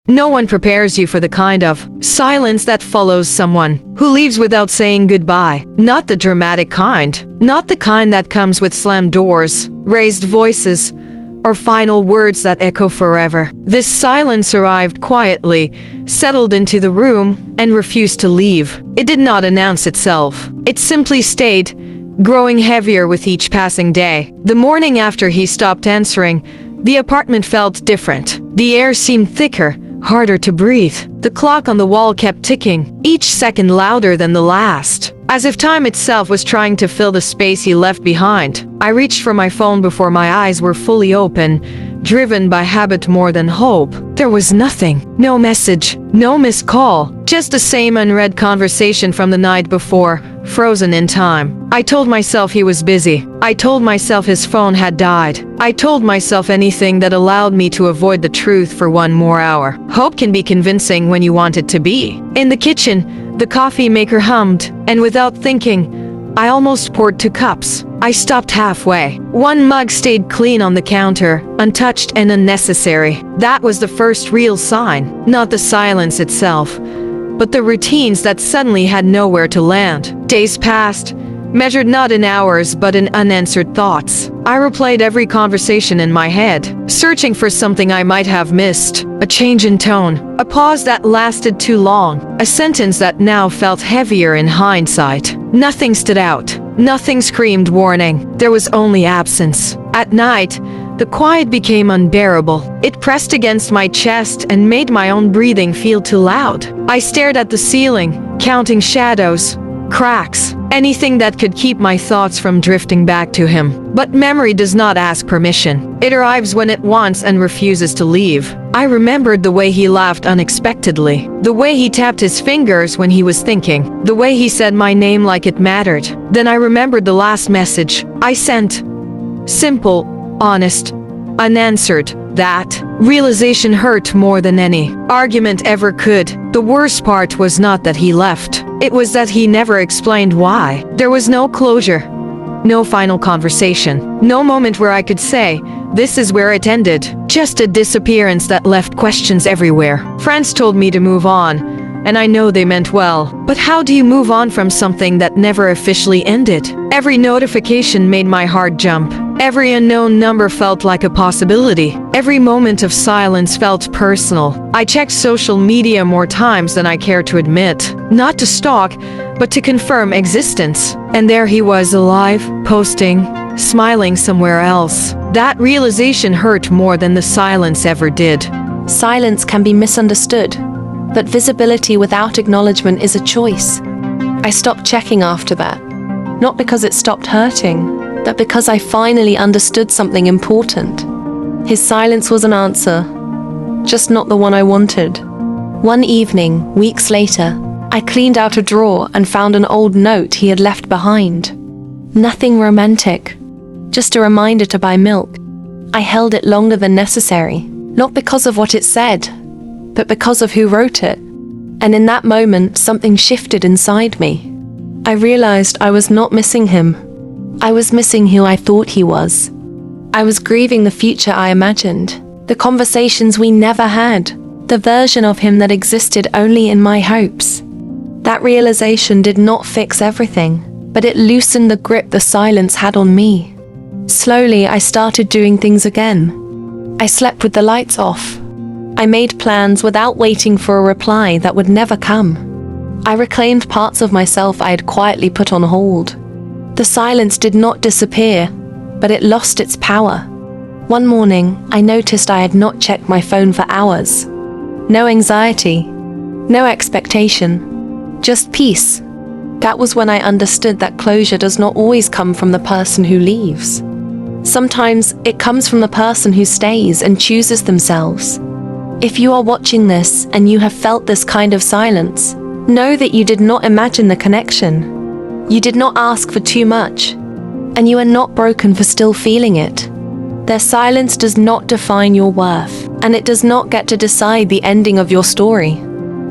No one prepares you for the kind of silence that follows someone who leaves without saying goodbye. Not the dramatic kind. Not the kind that comes with slammed doors, raised voices, or final words that echo forever. This silence arrived quietly, settled into the room, and refused to leave. It did not announce itself. It simply stayed, growing heavier with each passing day. The morning after he stopped answering, the apartment felt different. The air seemed thicker, harder to breathe. The clock on the wall kept ticking, each second louder than the last, as if time itself was trying to fill the space he left behind. I reached for my phone before my eyes were fully open, driven by habit more than hope. There was nothing. No message, no missed call, just the same unread conversation from the night before, frozen in time. I told myself he was busy. I told myself his phone had died. I told myself anything that allowed me to avoid the truth for one more hour. Hope can be convincing when you want it to be. In the kitchen, the coffee maker hummed, and without thinking, I almost poured 2 cups. I stopped halfway. One mug stayed clean on the counter, untouched and unnecessary. That was the first real sign. Not the silence itself, but the routines that suddenly had nowhere to land. Days passed, measured not in hours but in unanswered thoughts. I replayed every conversation in my head, searching for something I might have missed. A change in tone, a pause that lasted too long, a sentence that now felt heavier in hindsight. Nothing stood out. Nothing screamed warning. There was only absence. At night, the quiet became unbearable. It pressed against my chest and made my own breathing feel too loud. I stared at the ceiling, counting shadows, cracks, anything that could keep my thoughts from drifting back to him. But memory does not ask permission. It arrives when it wants and refuses to leave. I remembered the way he laughed unexpectedly, the way he tapped his fingers when he was thinking, the way he said my name like it mattered. Then I remembered the last message I sent. Simple, honest, unanswered. That realization hurt more than any argument ever could. The worst part was not that he left. It was that he never explained why. There was no closure, no final conversation, no moment where I could say, this is where it ended. Just a disappearance that left questions everywhere. Friends told me to move on, and I know they meant well. But how do you move on from something that never officially ended? Every notification made my heart jump. Every unknown number felt like a possibility. Every moment of silence felt personal. I checked social media more times than I care to admit. Not to stalk, but to confirm existence. And there he was, alive, posting, smiling somewhere else. That realization hurt more than the silence ever did. Silence can be misunderstood, but visibility without acknowledgement is a choice. I stopped checking after that, not because it stopped hurting, but because I finally understood something important. His silence was an answer, just not the one I wanted. One evening, weeks later, I cleaned out a drawer and found an old note he had left behind. Nothing romantic, just a reminder to buy milk. I held it longer than necessary, not because of what it said, but because of who wrote it. And in that moment, something shifted inside me. I realized I was not missing him. I was missing who I thought he was. I was grieving the future I imagined, the conversations we never had, the version of him that existed only in my hopes. That realization did not fix everything, but it loosened the grip the silence had on me. Slowly, I started doing things again. I slept with the lights off. I made plans without waiting for a reply that would never come. I reclaimed parts of myself I had quietly put on hold. The silence did not disappear, but it lost its power. One morning, I noticed I had not checked my phone for hours. No anxiety, no expectation, just peace. That was when I understood that closure does not always come from the person who leaves. Sometimes it comes from the person who stays and chooses themselves. If you are watching this and you have felt this kind of silence, know that you did not imagine the connection. You did not ask for too much, and you are not broken for still feeling it. Their silence does not define your worth, and it does not get to decide the ending of your story.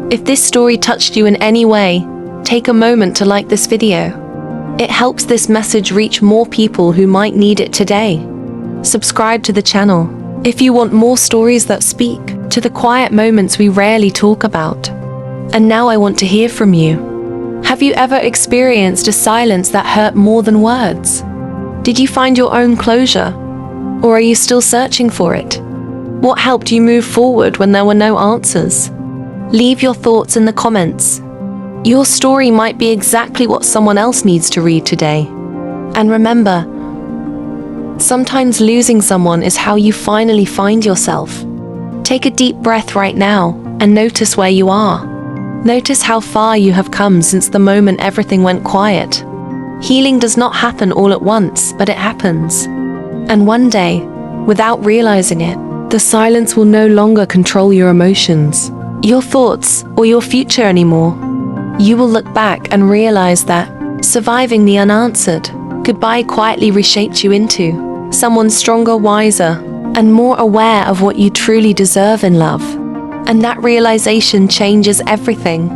If this story touched you in any way, take a moment to like this video. It helps this message reach more people who might need it today. Subscribe to the channel if you want more stories that speak. to the quiet moments we rarely talk about. And now I want to hear from you. Have you ever experienced a silence that hurt more than words? Did you find your own closure? Or are you still searching for it? What helped you move forward when there were no answers? Leave your thoughts in the comments. Your story might be exactly what someone else needs to read today. And remember, sometimes losing someone is how you finally find yourself. Take a deep breath right now and notice where you are. Notice how far you have come since the moment everything went quiet. Healing does not happen all at once, but it happens. And one day, without realizing it, the silence will no longer control your emotions, your thoughts, or your future anymore. You will look back and realize that surviving the unanswered goodbye quietly reshaped you into someone stronger, wiser, and more aware of what you truly deserve in love. And that realization changes everything.